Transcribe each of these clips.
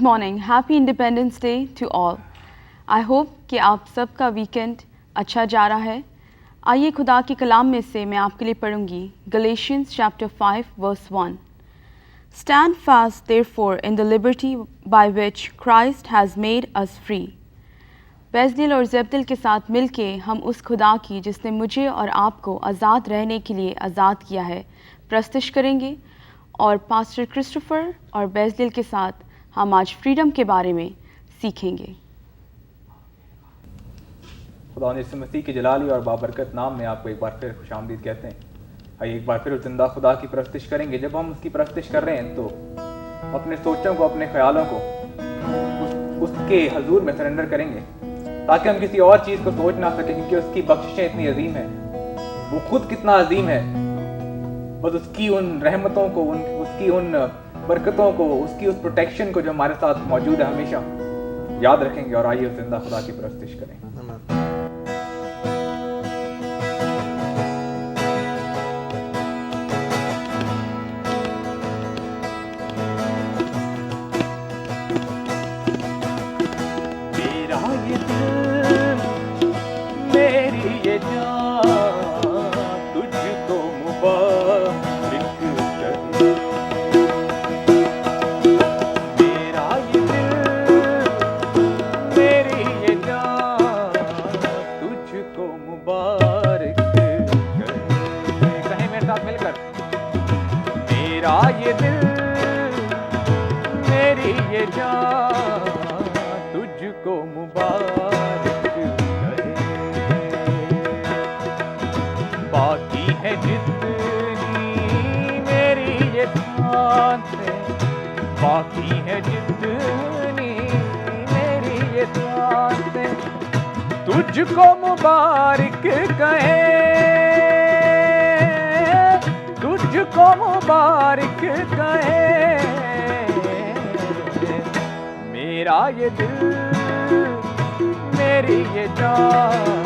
Morning, happy Independence Day to all. I hope कि आप सबका वीकेंड अच्छा जा रहा है। आइए खुदा के कलाम में से मैं आपके लिए पढ़ूंगी Galatians chapter 5 verse 1। Stand fast therefore in the liberty by which Christ has made us free। बेजलिल और ज़ेबदिल के साथ मिलके हम उस खुदा की जिसने मुझे और आपको आज़ाद रहने के लिए आज़ाद किया है प्रस्तुत करेंगे, और पास्टर क्रिस्टोफर और बेजलिल के साथ हम आज फ्रीडम के बारे में सीखेंगे। खुदा यीशु मसीह के जलाली और बाबरकत नाम में आपको एक बार फिर खुशामदीद कहते हैं। आइए एक बार फिर उस जिंदा खुदा की परस्तिश करेंगे। जब हम उसकी परस्तिश कर रहे हैं तो अपने सोचों को, अपने ख्यालों को उसके हजूर में सरेंडर करेंगे, ताकि हम किसी और चीज़ को सोच ना सकें, क्योंकि उसकी बख्शिशें इतनी अजीम है, वो खुद कितना अजीम है। बस उसकी उन रहमतों को, उसकी उन बरकतों को, उसकी उस प्रोटेक्शन को जो हमारे साथ मौजूद है हमेशा याद रखेंगे। और आइए उस जिंदा खुदा की परस्तिश करें। तुझको मुबारक कहे, तुझको मुबारक कहे, मेरा ये दिल, मेरी ये जान।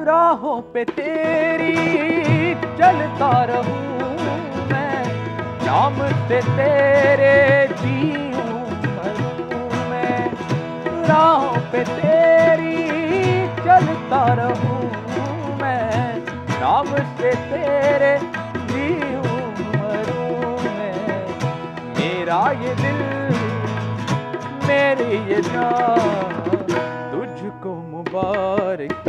राहों पे तेरी चलता रहूं मैं, नाम से तेरे जीऊं मरूं मैं। राहों पे तेरी चलता रहूं मैं, नाम से तेरे जीऊं मरूं मैं। मेरा ये दिल, मेरी ये जान तुझको मुबारक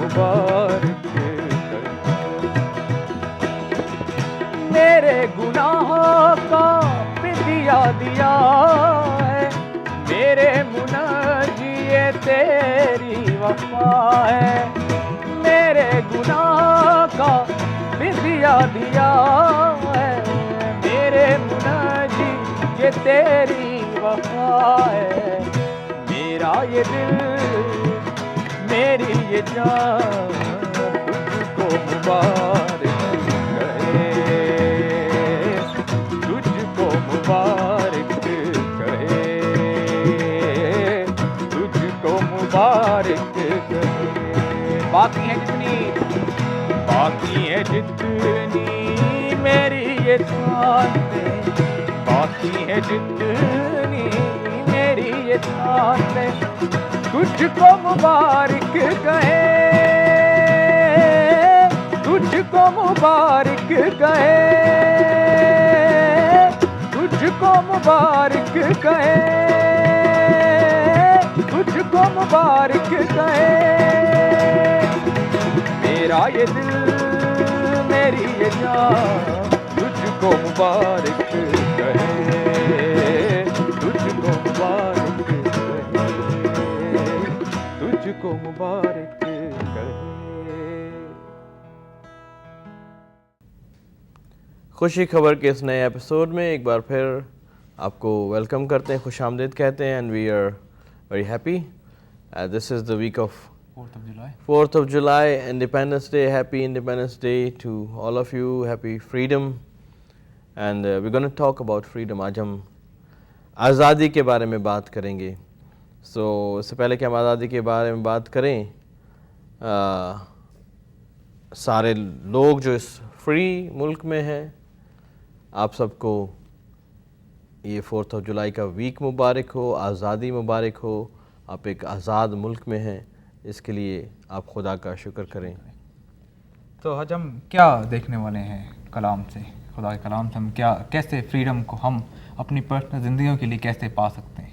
मुबारक मेरे गुनाहों का फिदिया दिया है, मेरे मुनाजी ये तेरी वफा है। मेरे गुनाह का फिदिया दिया है, मेरे मुनाजी ये तेरी वफा है। मेरा ये दिल, मेरी ये जान तुझको मुबारक कहे, तुझको मुबारक कहे, तुझको मुबारक कहे। बाकी है जितनी, बाकी है जितनी मेरी ये जान, बाकी है जितनी मेरी ये जान, तुझको मुबारक कहे, तुझको मुबारक कहे, तुझको मुबारक कहे, तुझको मुबारक कहे। मेरा ये दिल, मेरी ये जान तुझको मुबारक कहे, तुझको मुबारक कहे, तुझको मुबारक कहे। खुशी खबर के इस नए एपिसोड में एक बार फिर आपको वेलकम करते हैं, खुशामदीद कहते हैं। And we are very happy. This is the week of 4th of July. 4th of July, Independence Day. Happy Independence Day to all of you. Happy freedom. And we're going to talk about freedom. आज हम आज़ादी के बारे में बात करेंगे. So इससे पहले कि हम आज़ादी के बारे में बात करें, सारे लोग जो इस फ्री मुल्क में हैं, आप सबको ये 4th ऑफ जुलाई का वीक मुबारक हो, आज़ादी मुबारक हो. आप एक आज़ाद मुल्क में हैं, इसके लिए आप खुदा का शुक्र करें. तो आज हम क्या देखने वाले हैं कलाम से, खुदा के कलाम से हम क्या कैसे फ्रीडम को हम अपनी पर्सनल ज़िंदगियों के लिए कैसे पा सकते हैं.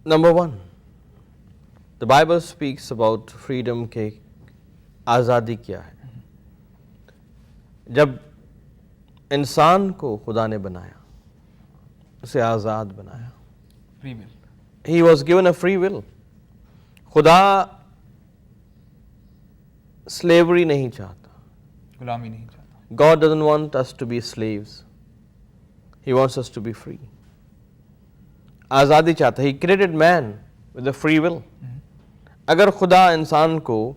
Number 1, the Bible speaks about freedom के आज़ादी क्या है. जब इंसान को खुदा ने बनाया, उसे आज़ाद बनाया. Free will. He was given a free will. खुदा slavery नहीं चाहता. गुलामी नहीं चाहता. God doesn't want us to be slaves. He wants us to be free. आज़ादी चाहता. He created man with a free will. अगर खुदा इंसान को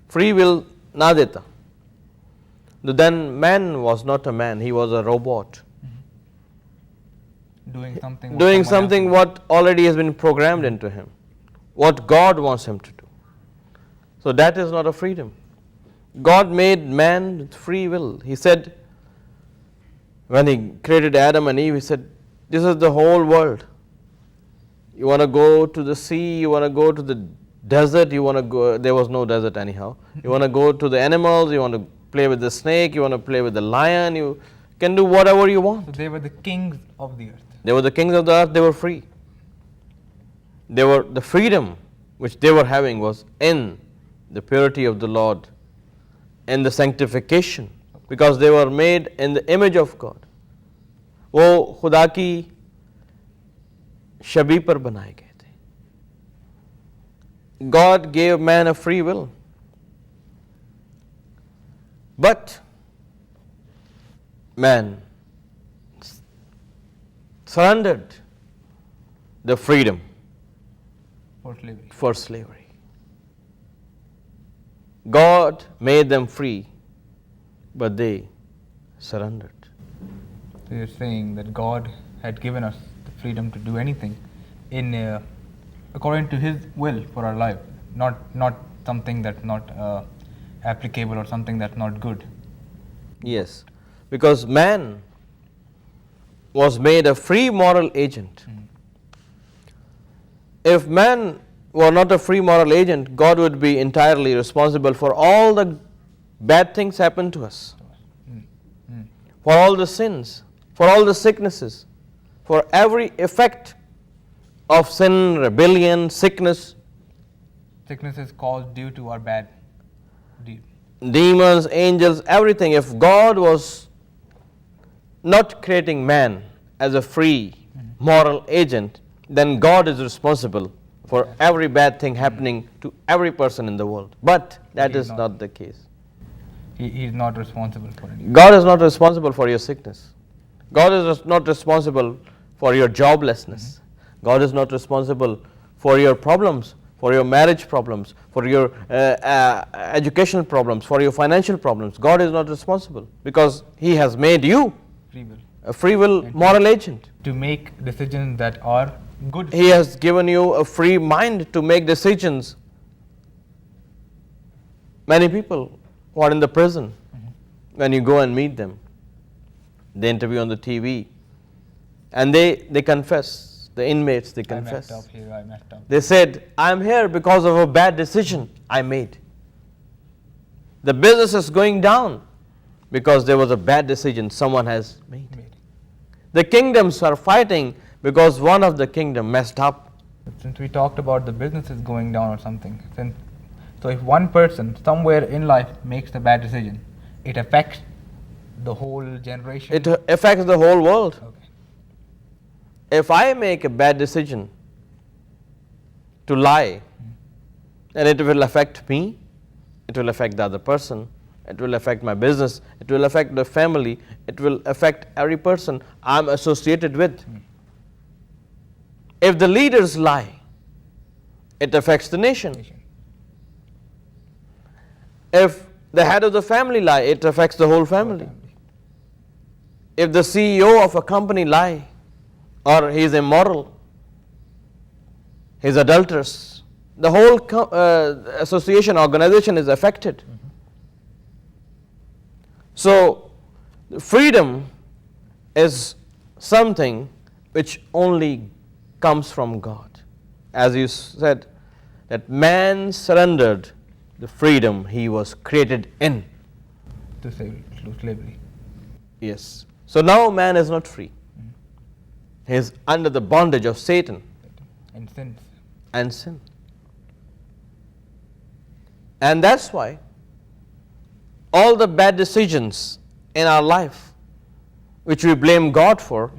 free will ना देता, then man was not a man. He was a robot. Doing something what already has been programmed into him, what God wants him to do. So that is not a freedom. God made man with free will. He said, when He created Adam and Eve, He said, this is the whole world. You want to go to the sea, you want to go to the desert, you want to go, there was no desert anyhow. You want to go to the animals, you want to play with the snake, you want to play with the lion, you can do whatever you want. So they were the kings of the earth. They were the kings of the earth, they were free. They were, the freedom which they were having was in the purity of the Lord, in the sanctification, because they were made in the image of God. वो खुदा की शबी पर बनाए गए थे. God gave man a free will. But man surrendered the freedom for slavery. God made them free, but they surrendered. So you're saying that God had given us the freedom to do anything in according to His will for our life, not something that's not applicable or something that's not good. Yes, because man was made a free moral agent. If man were not a free moral agent, God would be entirely responsible for all the bad things happen to us, for all the sins, for all the sicknesses, for every effect of sin, rebellion, sickness. Sickness is caused due to our bad deed. Demons, angels, everything. If God was not creating man as a free moral agent, then God is responsible for every bad thing happening to every person in the world. But that is not the case. He is not responsible for anything. God is not responsible for your sickness. God is not responsible for your joblessness. God is not responsible for your problems, for your marriage problems, for your educational problems, for your financial problems. God is not responsible because He has made you Free will. a free will moral agent. To make decisions that are good. He has given you a free mind to make decisions. Many people who are in the prison, when you go and meet them, they interview on the TV, and they confess, the inmates, they confess. I messed up here, I messed up. They said, I am here because of a bad decision I made. The business is going down because there was a bad decision someone has made. The kingdoms are fighting because one of the kingdom messed up. Since we talked about the businesses going down or something, so if one person somewhere in life makes a bad decision, it affects the whole generation. It affects the whole world. Okay. If I make a bad decision to lie, then it will affect me, it will affect the other person, it will affect my business, it will affect the family, it will affect every person I'm associated with. If the leaders lie, it affects the nation. If the head of the family lie, it affects the whole family. If the CEO of a company lie, or he is immoral, he is adulterous, the whole association, organization is affected. So, freedom is something which only comes from God. As you said, that man surrendered the freedom he was created in. To slavery. Yes. So now man is not free. He is under the bondage of Satan And sins. and sin. And that's why all the bad decisions in our life which we blame God for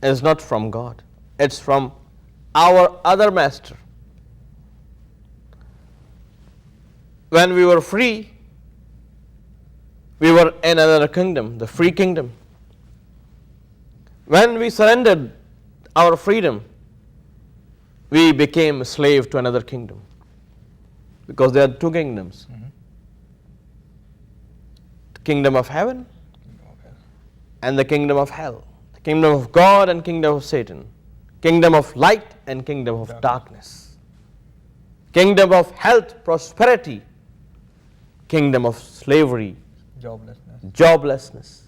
is not from God. It's from our other master. When we were free, we were in another kingdom, the free kingdom. When we surrendered our freedom, we became a slave to another kingdom. Because there are two kingdoms. The kingdom of heaven and the kingdom of hell. The kingdom of God and kingdom of Satan. Kingdom of light and kingdom of darkness. Kingdom of health, prosperity. Kingdom of slavery, joblessness,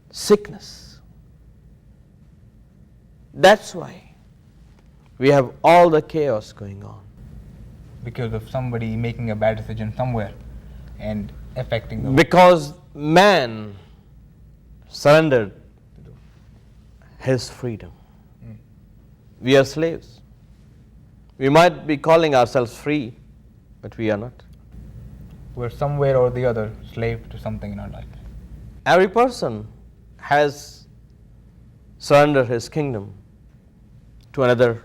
sickness. That's why we have all the chaos going on. Because of somebody making a bad decision somewhere and affecting the Because man surrendered his freedom. We are slaves. We might be calling ourselves free, but we are not. We're somewhere or the other slave to something in our life. Every person has surrendered his kingdom to another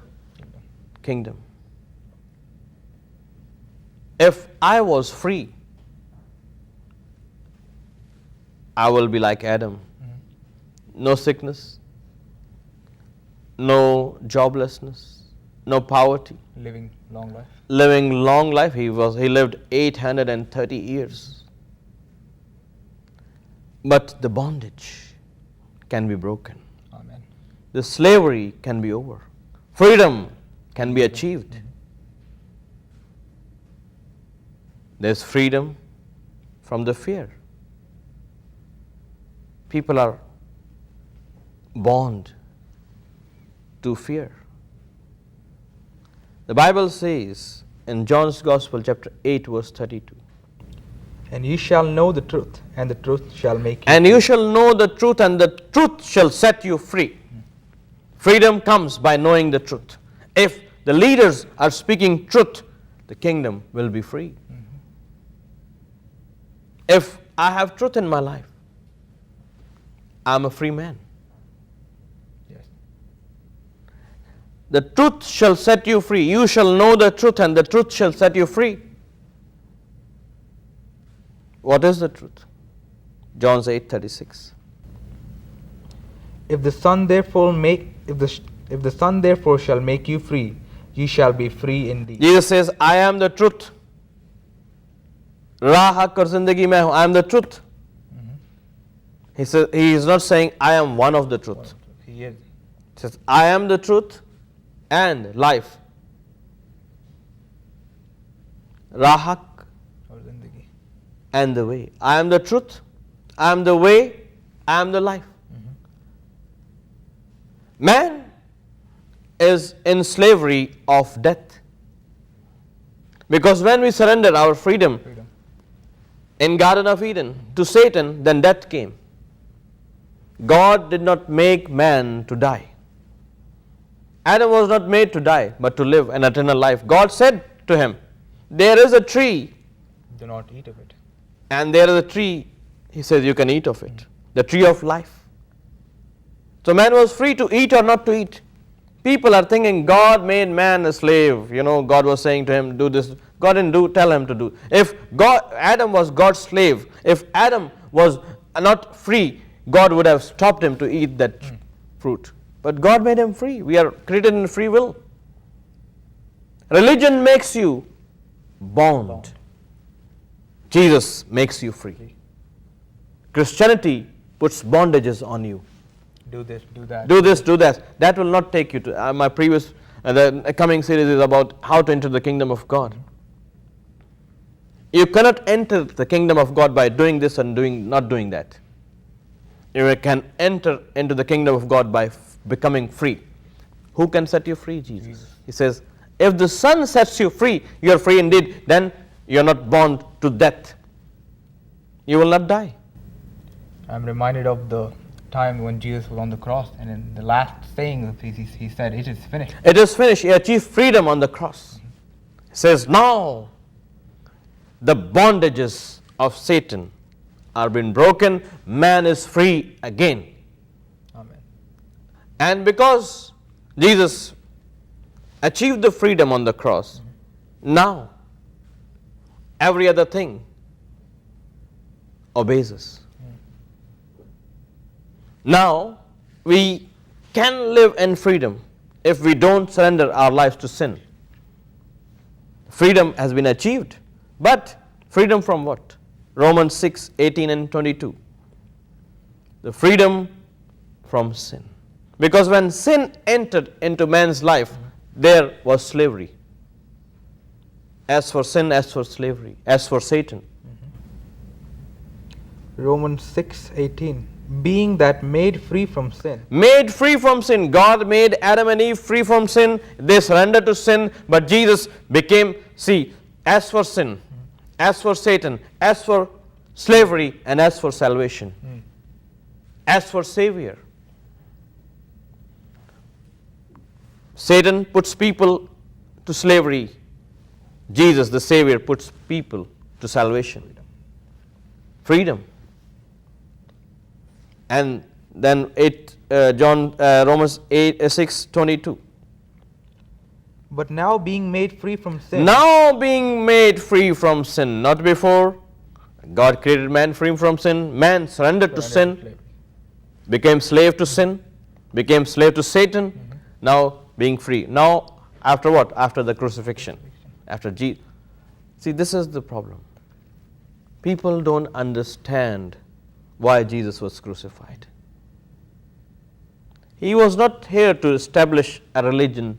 kingdom. If I was free, I will be like Adam. No sickness, no joblessness, no poverty. Living long life. Living long life. He lived 830 years. But the bondage can be broken. Amen. The slavery can be over. Freedom can be achieved. There's freedom from the fear. People are bound to fear. The Bible says in John's Gospel, chapter 8, verse 32. And ye shall know the truth, and the truth shall make you And you shall know the truth, and the truth shall set you free. Freedom comes by knowing the truth. If the leaders are speaking truth, the kingdom will be free. If I have truth in my life, I'm a free man. Yes. The truth shall set you free. You shall know the truth, and the truth shall set you free. What is the truth? John 8:36. If the Son therefore shall make you free, ye shall be free indeed. Jesus says, I am the truth. Raah haq aur zindagi mein hu. I am the truth. He says, he is not saying I am one of the truth. He is. He says, I am the truth and life. Raah haq Or zindagi. and the way. I am the truth. I am the way. I am the life. Man is in slavery of death. Because when we surrender our freedom in Garden of Eden to Satan, then death came. God did not make man to die. Adam was not made to die, but to live an eternal life. God said to him, there is a tree, Do not eat of it. and there is a tree, he says, you can eat of it. The tree of life. So man was free to eat or not to eat. People are thinking God made man a slave. You know, God was saying to him, do this. God didn't tell him to do. If Adam was God's slave, if Adam was not free, God would have stopped him to eat that fruit. But God made him free. We are created in free will. Religion makes you bound. Jesus makes you free. Christianity puts bondages on you. Do this, do that. Do this, do that. That will not take you to my previous, the coming series is about how to enter the kingdom of God. You cannot enter the kingdom of God by doing this and not doing that. You can enter into the kingdom of God by becoming free. Who can set you free? Jesus. He says, if the Son sets you free, you are free indeed. Then you are not bound to death. You will not die. I'm reminded of the time when Jesus was on the cross, and in the last saying he said, "It is finished." It is finished. He achieved freedom on the cross. He says, now the bondages of Satan are being broken. Man is free again. Amen. And because Jesus achieved the freedom on the cross, now every other thing obeys us. Now we can live in freedom if we don't surrender our lives to sin. Freedom has been achieved, but freedom from what? Romans 6:18 and 22. The freedom from sin. Because when sin entered into man's life, there was slavery. As for sin, as for slavery, as for Satan. Romans 6:18. Being that made free from sin. Made free from sin. God made Adam and Eve free from sin. They surrendered to sin, but Jesus became, as for sin, as for Satan, as for slavery, and as for salvation, as for Savior. Satan puts people to slavery. Jesus, the Savior, puts people to salvation. Freedom. And then Romans 6:22. But now being made free from sin. Now being made free from sin, not before. God created man free from sin. Man surrendered to sin, became slave to sin, became slave to Satan. Now being free. Now after what? After the crucifixion. After Jesus. See, this is the problem. People don't understand why Jesus was crucified. He was not here to establish a religion.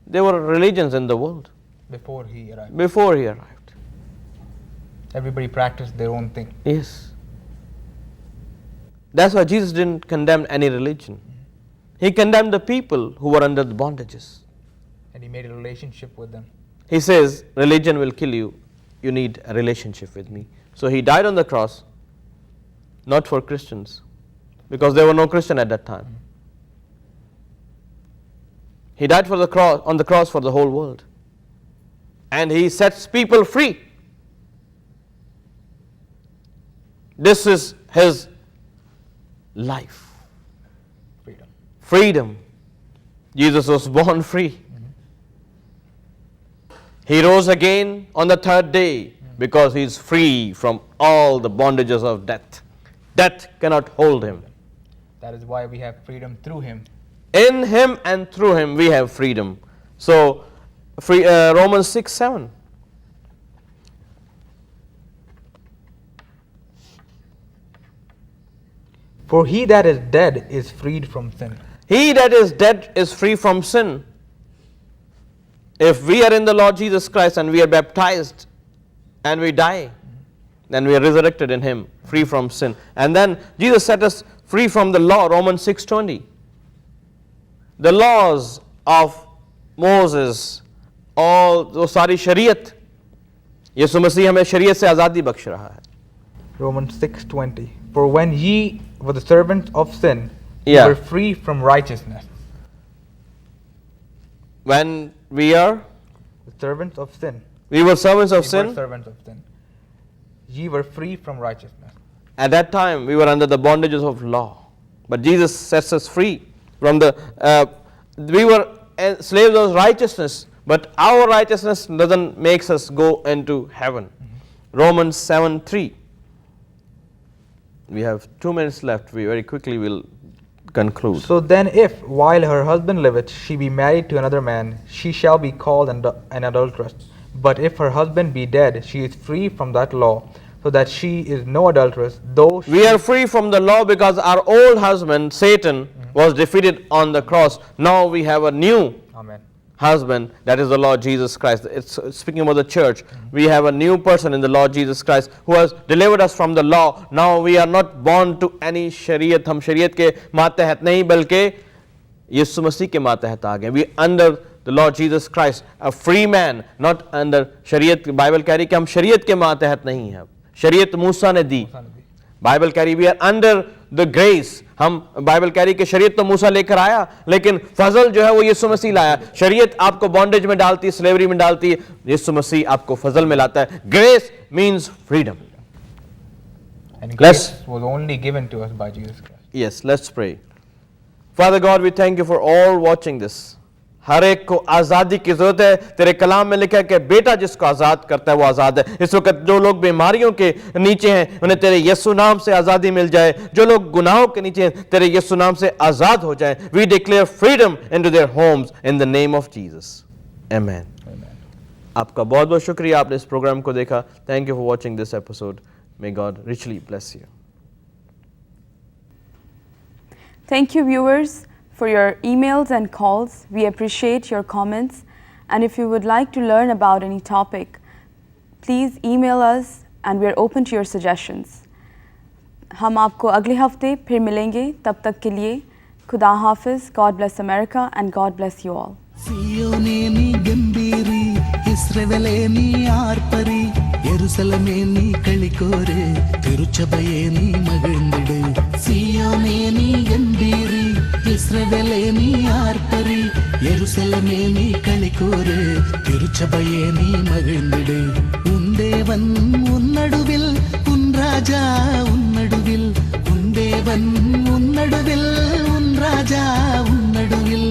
There were religions in the world Before he arrived. before he arrived. Everybody practiced their own thing. Yes. That's why Jesus didn't condemn any religion. He condemned the people who were under the bondages. And he made a relationship with them. He says, religion will kill you. You need a relationship with me. So he died on the cross, not for Christians, because there were no Christians at that time. He died for the cross, on the cross for the whole world. And he sets people free. This is his life. Freedom. Freedom. Jesus was born free. He rose again on the third day because he is free from all the bondages of death. Death cannot hold him. That is why we have freedom through him. In him and through him we have freedom. So, Romans 6:7. For he that is dead is freed from sin. He that is dead is free from sin. If we are in the Lord Jesus Christ and we are baptized and we die, then we are resurrected in him, free from sin. And then Jesus set us free from the law, Romans 6:20. The laws of Moses, all वो सारी शरीयत, यीशु मसीह हमें शरीयत से आज़ादी बख्श रहा है. Romans 6:20. For when ye were the servants of sin, Yeah. you were free from righteousness. When we are, The servants of sin. we were servants of We were sin. servants of sin. Ye were free from righteousness. At that time, we were under the bondages of law. But Jesus sets us free from the, we were slaves of righteousness, but our righteousness doesn't make us go into heaven. Romans 7:3. We have 2 minutes left. We very quickly will conclude. So then if, while her husband liveth, she be married to another man, she shall be called an adulteress. But if her husband be dead, she is free from that law, so that she is no adulteress, though she... We are free from the law because our old husband, Satan, was defeated on the cross. Now we have a new Amen. husband, that is the Lord Jesus Christ. It's speaking about the church. We have a new person in the Lord Jesus Christ who has delivered us from the law. Now we are not born to any शरीयत. हम शरीयत के मातहत नहीं बल्कि यीशु मसीह के मातहत आ गए. We under the Lord Jesus Christ, a free man, not under शरीयत. Bible कह रही कि हम शरीयत के मातहत नहीं हैं. शरीयत मूसा ने दी. बाइबल कह रही we are under the grace. हम बाइबल कह रही कि शरीयत तो मूसा लेकर आया, लेकिन फजल जो है वो यीशु मसीह लाया. शरीयत आपको बॉन्डेज में डालती है, स्लेवरी में डालती है. यीशु मसीह आपको फजल में लाता है. Grace means freedom. And grace was only given to us by Jesus Christ. Yes, let's pray. Father God, we thank you for all watching this. हर एक को आज़ादी की ज़रूरत है. तेरे कलाम में लिखा है कि बेटा जिसको आज़ाद करता है वो आज़ाद है. इस वक्त जो लोग बीमारियों के नीचे हैं उन्हें तेरे यीशु नाम से आज़ादी मिल जाए. जो लोग गुनाहों के नीचे हैं तेरे यीशु नाम से आज़ाद हो जाए. We declare freedom into their homes in the name of Jesus. Amen. आपका बहुत बहुत शुक्रिया आपने इस प्रोग्राम को देखा. Thank you for watching this episode. May God richly bless you. Thank you, viewers, for your emails and calls. We appreciate your comments. And if you would like to learn about any topic, please email us and we are open to your suggestions. हम आपको अगले हफ्ते फिर मिलेंगे. तब तक के लिए खुदा हाफिज. God bless America and God bless you all. सियोने नी गंभीरी इस्राएले नी आर्परी यरूशलेमे नी कलिकोरे तिरुचबये नी मगिंदिडे सियोने नी गंभीरी इस्राएले नी आर्परी यरूशलेमे नी कलिकोरे तिरुचबये नी मगिंदिडे उन देवन उन नडुविल उन राजा उन नडुविल उन देवन उन नडुविल उन राजा उन नडुविल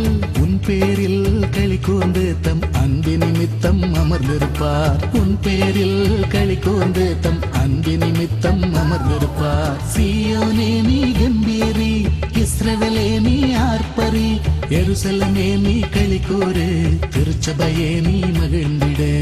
பேரில் களி கூர்ந்து தம் அன்பி நிமித்தம் அமர்ந்திருப்பார். உன் பேரில் களி கூர்ந்து தம் அன்பி நிமித்தம் அமர்ந்திருப்பார். சீயோனே நீ கம்பீரி இஸ்ரவேலே நீ ஆர்ப்பரி எருசலேமே நீ களி கூறு திருச்சபையே நீ மகிழ்ந்திடு.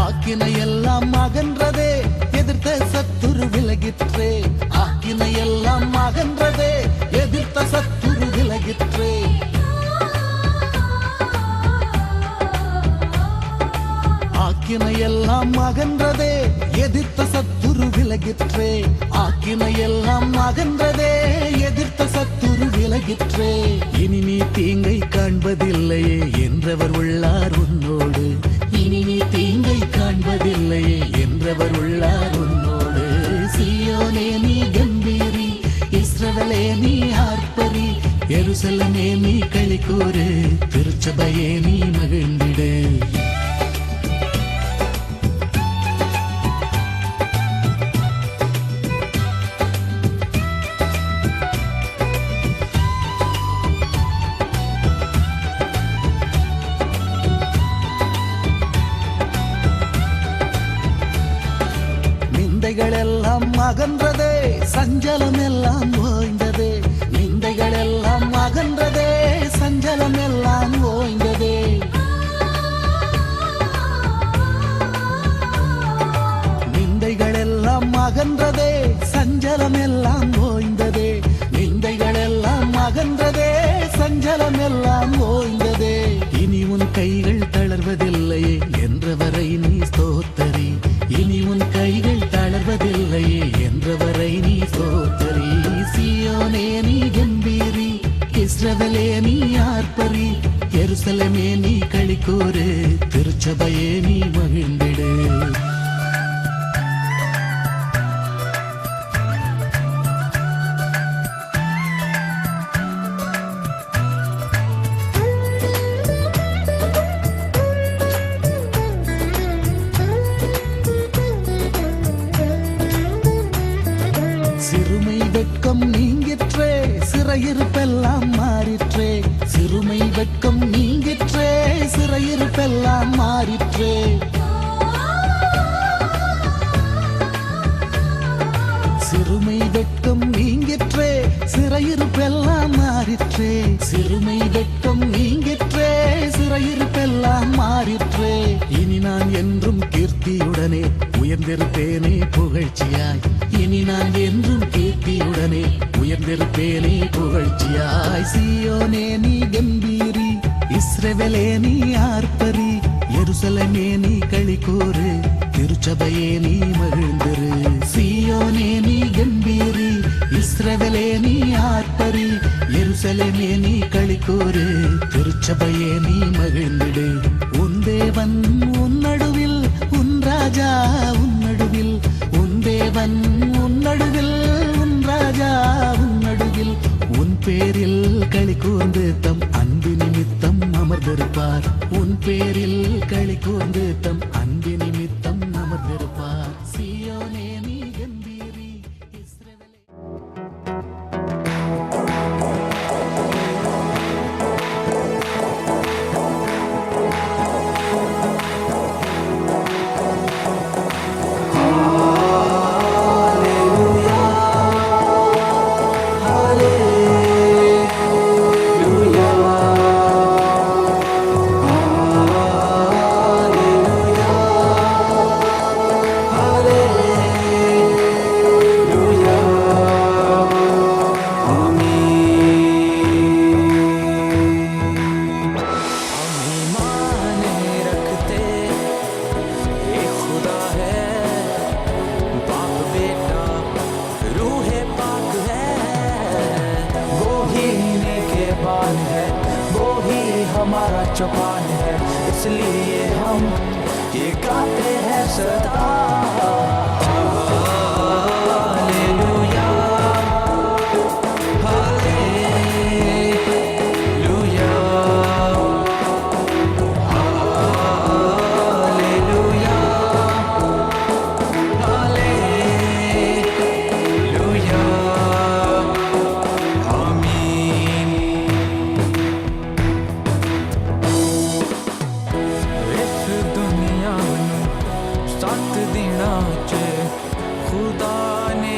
ஆக்கினையெல்லாம் அகன்றதே எதிர்த்த சத்துரு விலகிற்றே. ஆக்கினையெல்லாம் அகன்றதே எதிர்த்த சத்துரு விலகிற்றே. ஆக்கினையெல்லாம் அகன்றதே எதிர்த்த சத்துரு விலகிற்றே. ஆக்கினையெல்லாம் அகன்றதே எதிர்த்த சத்துரு விலகிற்றே. இனி நீ தீங்கை காண்பதில்லையே என்றவர் உள்ளார் உன்னோடு. இனி நீ தீங்கை காண்பதில்லையே என்றவர் உள்ளார் உன்னோடு. சீயோனே நீ கம்பீரி இஸ்ரவேலே நீ ஆர்ப்பரி எருசலேமே நீ களி கூறு திருச்சபையே நீ மகிழ்ந்திடு. நிந்தைகளெல்லாம் அகன்றதே சஞ்சலம் எல்லாம் ஓய்ந்ததே. நிந்தைகளெல்லாம் அகன்றதே சஞ்சலம் எல்லாம் ஓய்ந்ததே. நிந்தைகளெல்லாம் அகன்றதே சஞ்சலம் எல்லாம் ஓய்ந்ததே. நிந்தைகளெல்லாம் அகன்றதே சஞ்சலம் எல்லாம் ஓய்ந்ததே. இனி உன் கைகள் தளர்வதில்லையே என்றவரை நீ ஸ்தோத்தரி. இனி உன் கைகள் தளர்வதில்லையே என்றவரை நீ ஸ்தோத்தரி. சீயோனே நீ கம்பீரி இஸ்ரவேலே நீ ஆர்ப்பரி எருசலேமே நீ களி கூறு திருச்சபையே நீ மகிழ்ந்திடு. சிறையிருப்பெல்லாம் மாறிற்றே சிறுமை வெட்கம் நீங்கிற்றே சிறையிருப்பெல்லாம் மாறிற்றே சிறுமை வெட்கம் நீங்கிற்றே சிறையிருப்பெல்லாம் மாறிற்றே சிறுமை வெட்கம் நீங்கிற்றே சிறையிருப்பெல்லாம் மாறிற்றே இனி நான் என்றும் கீர்த்தியுடனே உயர்ந்திருப்பேனே புகழ்ச்சியாய் இனி நான் என்றும் கீர்த்தியுடனே உயர்ந்திருப்பேனே புகழ்ச்சியாய் சீயோனே நீ கம்பீரி இஸ்ரவேலே நீ ஆர்ப்பரி எருசலேமே நீ களிகூரு திருச்சபையே நீ மகிழ்ந்திரு சீயோனே நீ கம்பீரி இஸ்ரவேலே நீ ஆர்ப்பரி எருசலேமே நீ களிகூரு திருச்சபையே நீ மகிழ்ந்திடு உன் தேவன் உன் நடுவில் உன் ராஜா உன் நடுவில் உன் தேவன் உன் நடுவில் உன் ராஜா உன் நடுவில் உன் பேரில் களி கூர்ந்து தம் அன்பு நிமித்தம் அமர்ந்திருப்பார் உன் பேரில் களி கூர்ந்து தம் அன்பு நிமித்தம் அமர்ந்திருப்பார் சீயோனே நீ கம்பீரி இஸ்ரவேலே हमारा चौपान है इसलिए हम ये गाते हैं सदा हालेलुया हालेलुया हालेलुया हालेलुया आमीन इस दुनिया नू साथ देना च खुदा ने